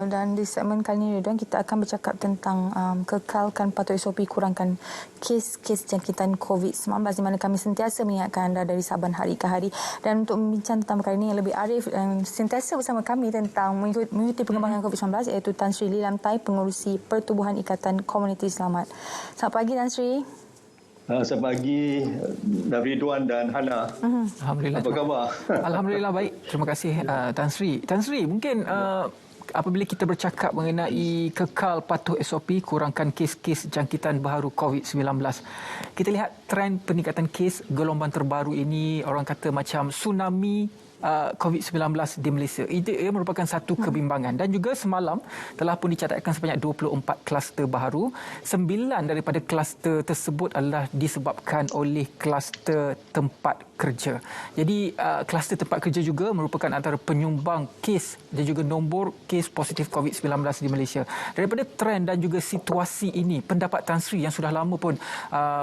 Dan di segmen kali ini, Ridwan, kita akan bercakap tentang kekalkan patuh SOP, kurangkan kes-kes jangkitan COVID-19 di mana kami sentiasa mengingatkan anda dari saban hari ke hari. Dan untuk membincang tentang perkara ini yang lebih arif dan sentiasa bersama kami tentang mengikuti perkembangan COVID-19 iaitu Tan Sri Lee Lam Tai, Pengerusi Pertubuhan Ikatan Komuniti Selamat. Selamat pagi, Tan Sri. Selamat pagi, Ridwan dan Hana. Alhamdulillah. Apa khabar? Alhamdulillah baik. Terima kasih Tan Sri. Tan Sri, mungkin apabila kita bercakap mengenai kekal patuh SOP, kurangkan kes-kes jangkitan baharu COVID-19. Kita lihat trend peningkatan kes gelombang terbaru ini, orang kata macam tsunami COVID-19 di Malaysia. Ia merupakan satu kebimbangan dan juga semalam telah pun dicatatkan sebanyak 24 kluster baharu. 9 daripada kluster tersebut adalah disebabkan oleh kluster tempat kerja. Jadi kluster tempat kerja juga merupakan antara penyumbang kes dan juga nombor kes positif COVID-19 di Malaysia. Daripada trend dan juga situasi ini, pendapat Tan Sri yang sudah lama pun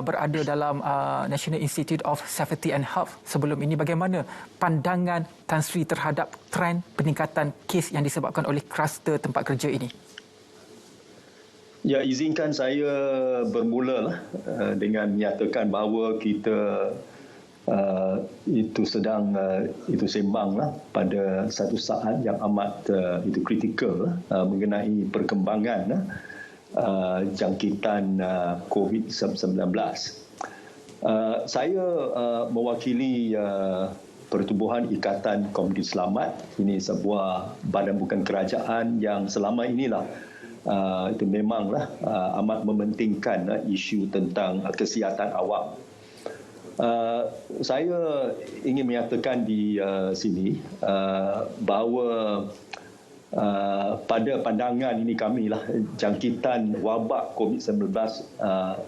berada dalam National Institute of Safety and Health sebelum ini, bagaimana pandangan Tan Sri terhadap trend peningkatan kes yang disebabkan oleh kluster tempat kerja ini? Ya, izinkan saya bermula dengan menyatakan bahawa kita itu sedang itu sembang pada satu saat yang amat itu kritikal mengenai perkembangan jangkitan COVID-19. Saya mewakili Pertubuhan Ikatan Komuniti Selamat. Ini sebuah badan bukan kerajaan yang selama inilah itu memanglah amat mementingkan isu tentang kesihatan awam. Saya ingin menyatakan di sini bahawa pada pandangan ini kamilah jangkitan wabak COVID-19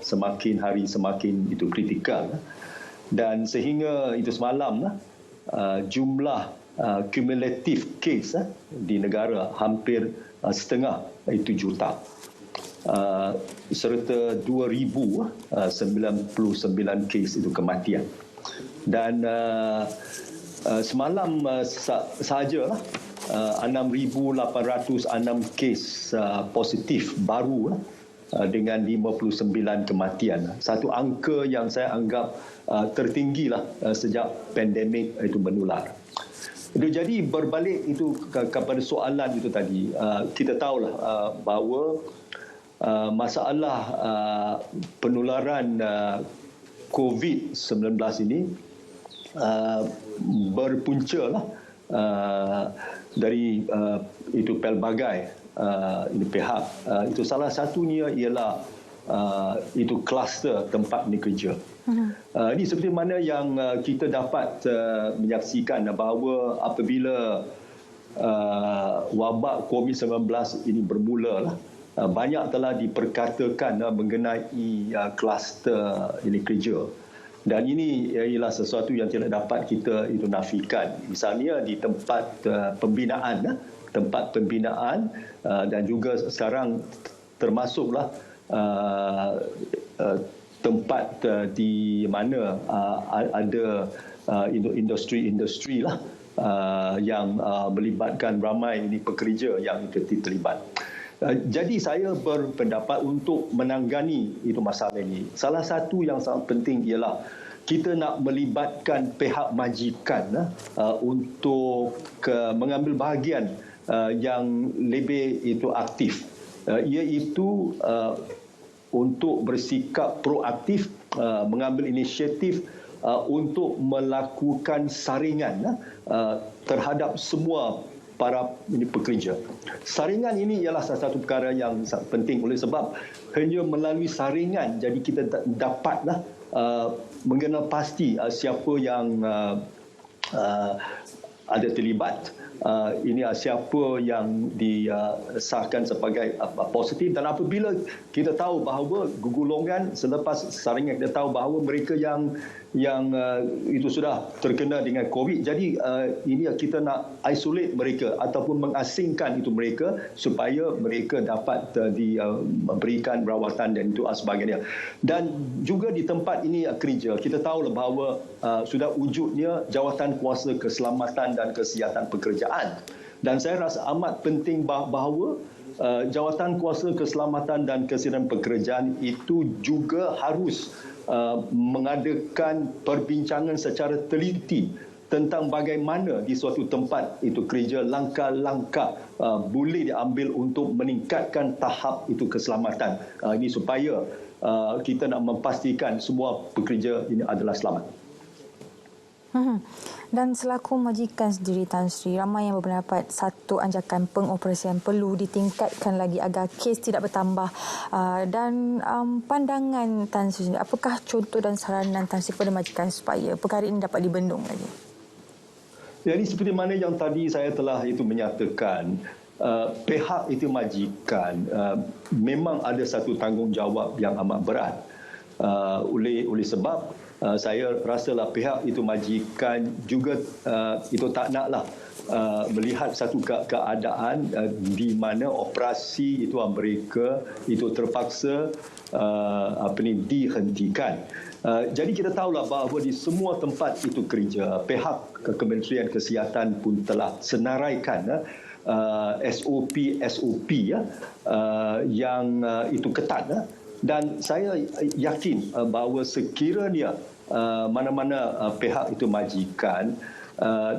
semakin hari semakin itu kritikal, dan sehingga itu semalam jumlah kumulatif kes di negara hampir setengah itu juta, serta 2,099 kes itu kematian. Dan semalam sahaja 6,806 kes positif baru dengan 59 kematian. Satu angka yang saya anggap tertinggilah sejak pandemik itu menular. Jadi berbalik itu kepada soalan itu tadi, kita tahulah bahawa masalah penularan COVID-19 ini berpunca dari itu pelbagai pihak. Itu salah satunya ialah itu kluster tempat kerja. Ini seperti mana yang kita dapat menyaksikan bahawa apabila wabak COVID-19 ini bermula, banyak telah diperkatakan mengenai kluster kerja. Dan ini ialah sesuatu yang tidak dapat kita itu nafikan. Misalnya di tempat pembinaan dan juga sekarang termasuklah tempat di mana ada industri-industri yang melibatkan ramai pekerja yang terlibat. Jadi saya berpendapat untuk menangani itu masalah ini, salah satu yang sangat penting ialah kita nak melibatkan pihak majikan untuk mengambil bahagian yang lebih itu aktif, iaitu untuk bersikap proaktif, mengambil inisiatif untuk melakukan saringan terhadap semua para pekerja. Saringan ini ialah salah satu perkara yang sangat penting, oleh sebab hanya melalui saringan jadi kita dapatlah mengenal pasti siapa yang ada terlibat, ini siapa yang disahkan sebagai positif. Dan apabila kita tahu bahawa golongan selepas saringan kita tahu bahawa mereka yang itu sudah terkena dengan COVID, jadi ini kita nak isolate mereka ataupun mengasingkan itu mereka supaya mereka dapat diberikan rawatan dan itu sebagainya. Dan juga di tempat ini kerja, kita tahu bahawa sudah wujudnya Jawatan Kuasa Keselamatan dan Kesihatan Pekerjaan. Dan saya rasa amat penting bahawa Jawatan Kuasa Keselamatan dan Kesihatan Pekerjaan itu juga harus mengadakan perbincangan secara teliti tentang bagaimana di suatu tempat itu kerja langkah-langkah boleh diambil untuk meningkatkan tahap itu keselamatan. Ini supaya kita nak memastikan semua pekerja ini adalah selamat. Dan selaku majikan sendiri Tan Sri, ramai yang berpendapat satu anjakan pengoperasian perlu ditingkatkan lagi agar kes tidak bertambah. Dan pandangan Tan Sri, apakah contoh dan saranan Tan Sri kepada majikan supaya perkara ini dapat dibendung lagi? Jadi seperti mana yang tadi saya telah itu menyatakan, pihak itu majikan memang ada satu tanggungjawab yang amat berat. Oleh sebab saya rasalah pihak itu majikan juga itu tak naklah melihat satu keadaan di mana operasi itu mereka itu terpaksa dihentikan. Jadi kita tahulah bahawa di semua tempat itu kerja, pihak Kementerian Kesihatan pun telah senaraikan SOP yang itu ketat. Dan saya yakin bahawa sekiranya mana-mana pihak itu majikan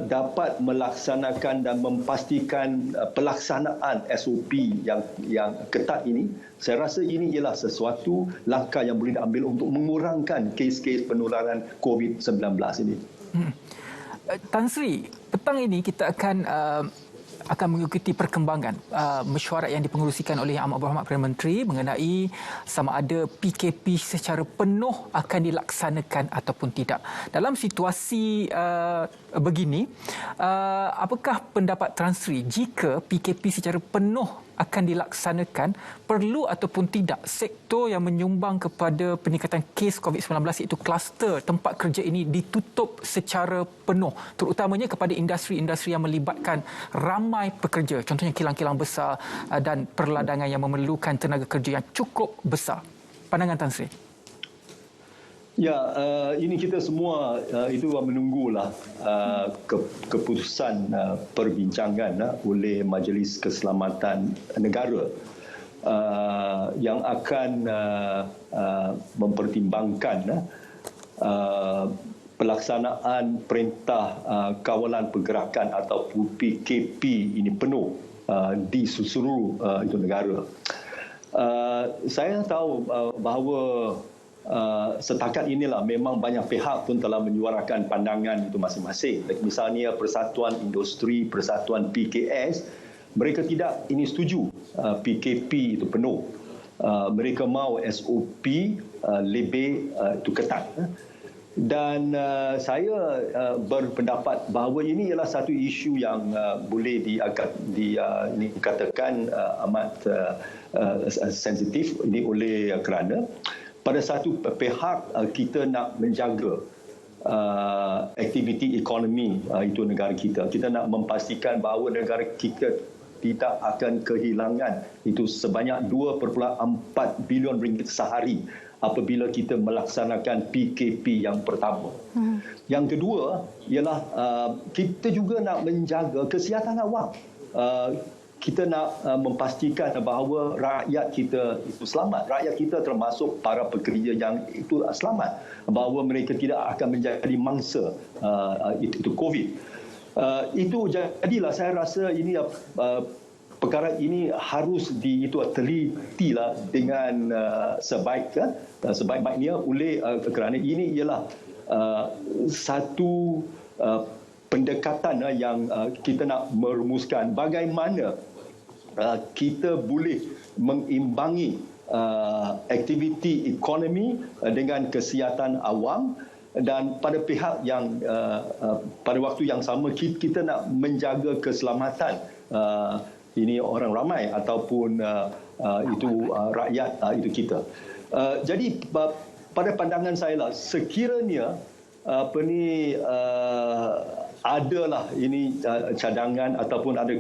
dapat melaksanakan dan memastikan pelaksanaan SOP yang ketat ini, saya rasa ini ialah sesuatu langkah yang boleh diambil untuk mengurangkan kes-kes penularan COVID-19 ini. Tan Sri, petang ini kita akan mengikuti perkembangan mesyuarat yang dipengerusikan oleh Yang Amat Berhormat Perdana Menteri mengenai sama ada PKP secara penuh akan dilaksanakan ataupun tidak. Dalam situasi begini, apakah pendapat Tan Sri jika PKP secara penuh akan dilaksanakan, perlu ataupun tidak sektor yang menyumbang kepada peningkatan kes COVID-19 iaitu kluster tempat kerja ini ditutup secara penuh, terutamanya kepada industri-industri yang melibatkan ramai pekerja, contohnya kilang-kilang besar dan perladangan yang memerlukan tenaga kerja yang cukup besar. Pandangan Tan Sri? Ya, ini kita semua itu menunggulah keputusan perbincangan oleh Majlis Keselamatan Negara yang akan mempertimbangkan pelaksanaan Perintah Kawalan Pergerakan atau PKP ini penuh di seluruh itu negara. Saya tahu bahawa setakat inilah memang banyak pihak pun telah menyuarakan pandangan itu masing-masing. Misalnya Persatuan Industri, Persatuan PKS, mereka tidak ini setuju PKP itu penuh. Mereka mahu SOP lebih itu ketat. Dan saya berpendapat bahawa ini ialah satu isu yang boleh dikatakan amat sensitif ini oleh kerana pada satu pihak kita nak menjaga aktiviti ekonomi itu negara kita. Kita nak memastikan bahawa negara kita tidak akan kehilangan itu sebanyak 2.4 bilion ringgit sehari apabila kita melaksanakan PKP yang pertama. Yang kedua ialah kita juga nak menjaga kesihatan awam. Kita nak memastikan bahawa rakyat kita itu selamat. Rakyat kita termasuk para pekerja yang itu selamat. Bahawa mereka tidak akan menjadi mangsa itu COVID. Itu jadilah saya rasa ini perkara ini harus telitilah dengan sebaik-baiknya oleh kerana ini ialah satu pendekatan yang kita nak merumuskan bagaimana kita boleh mengimbangi aktiviti ekonomi dengan kesihatan awam, dan pada pihak yang pada waktu yang sama kita nak menjaga keselamatan ini orang ramai ataupun rakyat itu kita. Jadi pada pandangan saya lah, sekiranya adalah ini cadangan ataupun ada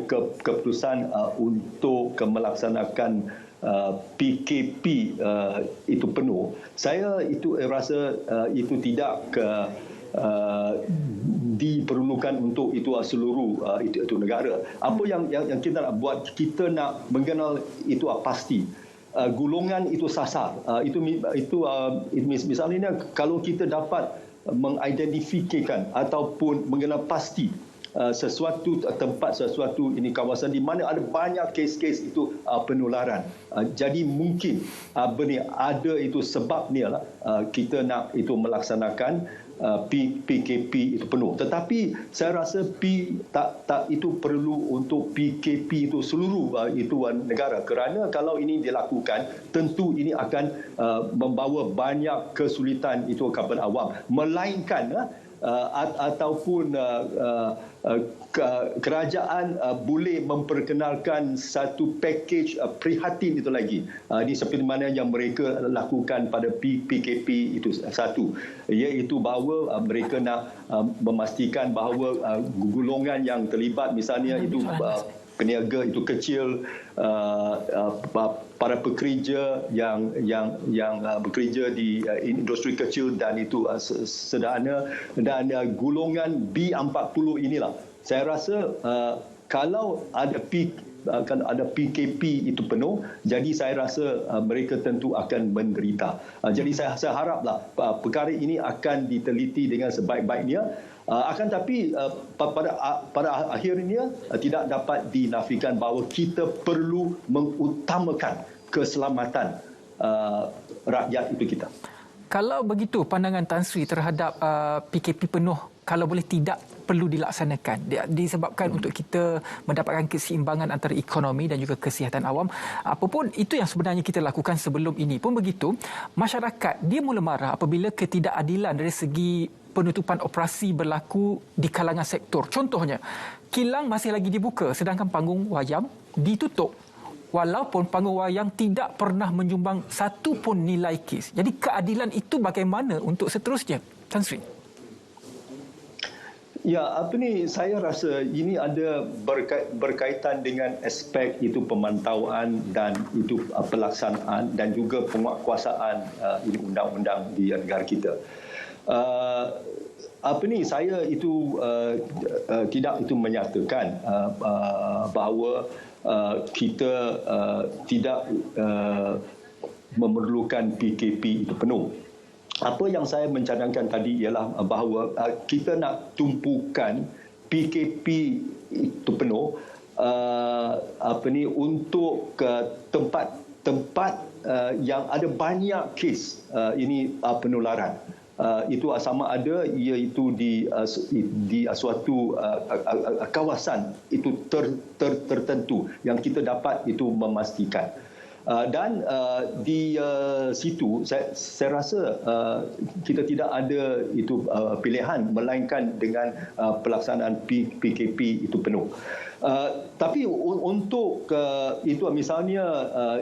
keputusan untuk melaksanakan PKP itu penuh, saya itu rasa itu tidak diperlukan untuk itu seluruh itu negara. Apa yang kita nak buat, kita nak mengenal itu pasti. Golongan itu sasar. Misalnya kalau kita dapat mengidentifikasikan ataupun mengenal pasti sesuatu tempat, sesuatu ini kawasan di mana ada banyak kes-kes itu penularan. Jadi mungkin ada itu sebabnya kita nak itu melaksanakan PKP itu penuh. Tetapi saya rasa tak itu perlu untuk PKP itu seluruh itu negara, kerana kalau ini dilakukan tentu ini akan membawa banyak kesulitan itu kepada awam, melainkan ataupun kerajaan boleh memperkenalkan satu package prihatin itu lagi. Ini seperti mana yang mereka lakukan pada PKP itu satu, iaitu bahawa mereka nak memastikan bahawa golongan yang terlibat, misalnya itu peniaga itu kecil, para pekerja yang bekerja di industri kecil dan itu sederhana, dan golongan B40 inilah. Saya rasa kalau ada PKP itu penuh, jadi saya rasa mereka tentu akan menderita. Jadi saya haraplah perkara ini akan diteliti dengan sebaik-baiknya. Akan tapi pada akhirnya tidak dapat dinafikan bahawa kita perlu mengutamakan keselamatan rakyat itu kita. Kalau begitu pandangan Tan Sri terhadap PKP penuh, kalau boleh tidak perlu dilaksanakan disebabkan untuk kita mendapatkan keseimbangan antara ekonomi dan juga kesihatan awam. Apapun itu yang sebenarnya kita lakukan sebelum ini pun begitu, masyarakat dia mula marah apabila ketidakadilan dari segi penutupan operasi berlaku di kalangan sektor. Contohnya, kilang masih lagi dibuka sedangkan panggung wayang ditutup. Walaupun panggung wayang tidak pernah menyumbang satu pun nilai kes. Jadi keadilan itu bagaimana untuk seterusnya, Tan Sri? Ya, saya rasa ini ada berkaitan dengan aspek itu pemantauan dan itu pelaksanaan dan juga penguatkuasaan ini undang-undang di negara kita. Saya itu tidak itu menyatakan bahawa kita tidak memerlukan PKP itu penuh. Apa yang saya mencadangkan tadi ialah bahawa kita nak tumpukan PKP itu penuh untuk ke tempat-tempat yang ada banyak kes ini penularan. Itu sama ada iaitu di suatu kawasan itu tertentu yang kita dapat itu memastikan. Dan di situ saya rasa kita tidak ada itu pilihan melainkan dengan pelaksanaan PKP itu penuh. Tapi untuk itu misalnya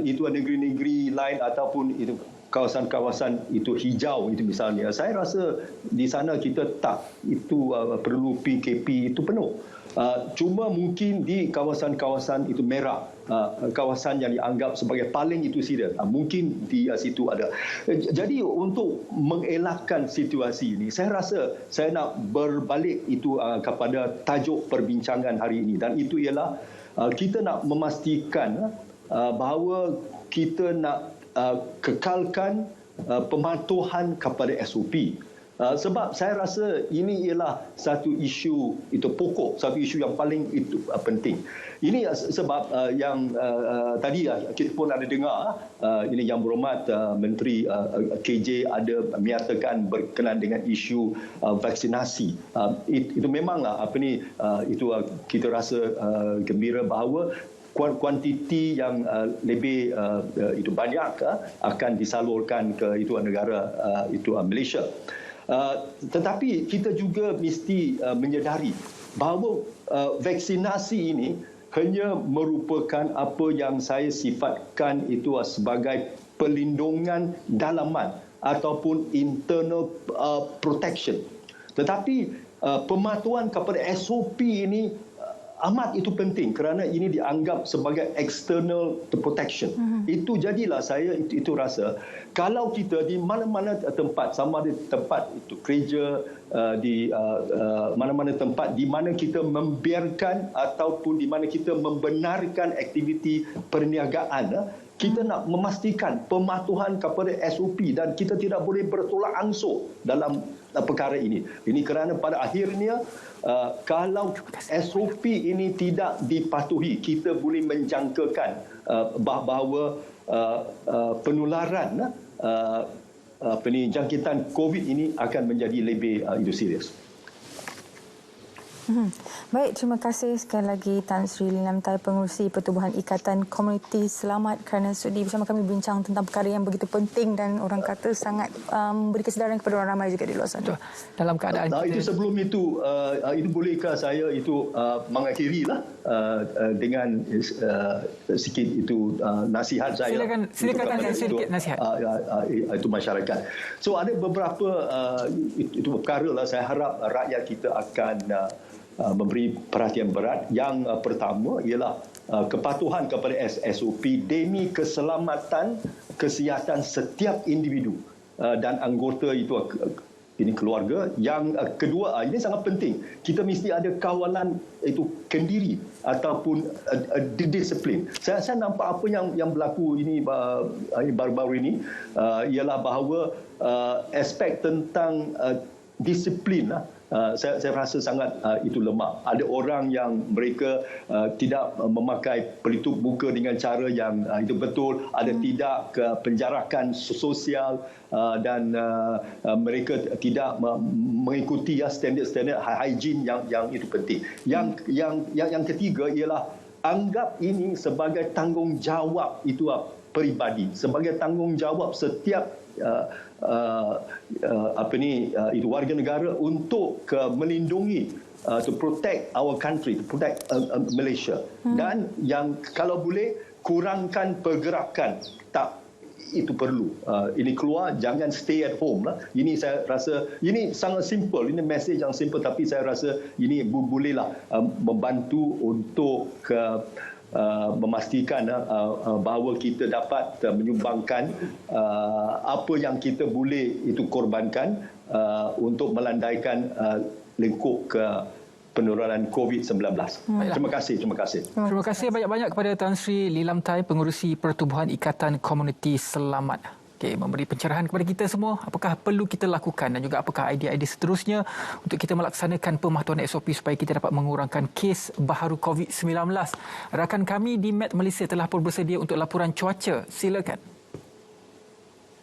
itu negeri-negeri lain ataupun itu kawasan-kawasan itu hijau itu misalnya, saya rasa di sana kita tak itu perlu PKP itu penuh. Cuma mungkin di kawasan-kawasan itu merah, kawasan yang dianggap sebagai paling itu serius, mungkin di situ ada. Jadi untuk mengelakkan situasi ini, saya rasa saya nak berbalik itu kepada tajuk perbincangan hari ini, dan itu ialah kita nak memastikan bahawa kita nak kekalkan pematuhan kepada SOP. Sebab saya rasa ini ialah satu isu itu pokok, satu isu yang paling itu penting. Ini sebab yang tadi kita pun ada dengar ini Yang Berhormat Menteri KJ ada menyatakan berkenaan dengan isu vaksinasi. Itu memanglah itu kita rasa gembira bahawa kuantiti yang lebih itu banyak akan disalurkan ke itu negara itu Malaysia. Tetapi kita juga mesti menyedari bahawa vaksinasi ini hanya merupakan apa yang saya sifatkan itu sebagai pelindungan dalaman ataupun internal protection. Tetapi pematuhan kepada SOP ini amat itu penting kerana ini dianggap sebagai external protection. Itu jadilah saya itu rasa kalau kita di mana-mana tempat, sama ada tempat itu kerja, di mana-mana tempat di mana kita membiarkan ataupun di mana kita membenarkan aktiviti perniagaan, kita nak memastikan pematuhan kepada SOP dan kita tidak boleh bertolak ansur dalam perkara ini. Ini kerana pada akhirnya kalau SOP ini tidak dipatuhi, kita boleh menjangkakan bahawa penularan jangkitan COVID ini akan menjadi lebih serius. Baik, terima kasih sekali lagi Tan Sri Lilam Tai, Pengerusi Pertubuhan Ikatan Komuniti Selamat, kerana sudi bersama kami bincang tentang perkara yang begitu penting dan orang kata sangat memberi kesedaran kepada orang ramai juga di luar sana. Dalam keadaan itu sebelum itu bolehkah saya itu mengakhirilah dengan sikit itu nasihat saya. Silakan sedikit nasihat itu masyarakat. So ada beberapa itu perkara lah saya harap rakyat kita akan memberi perhatian berat. Yang pertama ialah kepatuhan kepada SOP demi keselamatan kesihatan setiap individu dan anggota itu ini keluarga. Yang kedua, ini sangat penting, kita mesti ada kawalan itu kendiri ataupun disiplin. Saya nampak apa yang berlaku ini baru-baru ini ialah bahawa aspek tentang disiplin saya rasa sangat itu lemah. Ada orang yang mereka tidak memakai pelitup muka dengan cara yang itu betul, ada tidak penjarakan sosial dan mereka tidak mengikuti standard hygiene yang itu penting. Yang ketiga ialah anggap ini sebagai tanggungjawab itu peribadi, sebagai tanggungjawab setiap itu warga negara untuk melindungi to protect our country, to protect Malaysia. Dan yang kalau boleh kurangkan pergerakan, tak itu perlu. Ini keluar, jangan stay at home lah. Ini saya rasa ini sangat simple, ini message yang simple, tapi saya rasa ini bolehlah membantu untuk memastikan bahawa kita dapat menyumbangkan apa yang kita boleh itu korbankan untuk melandaikan lingkup ke penularan COVID-19. Terima kasih. Terima kasih banyak-banyak kepada Tan Sri Lilam Tai, Pengerusi Pertubuhan Ikatan Komuniti Selamat. Memberi pencerahan kepada kita semua apakah perlu kita lakukan dan juga apakah idea-idea seterusnya untuk kita melaksanakan pematuhan SOP supaya kita dapat mengurangkan kes baharu COVID-19. Rakan kami di Met Malaysia telah pun bersedia untuk laporan cuaca. Silakan.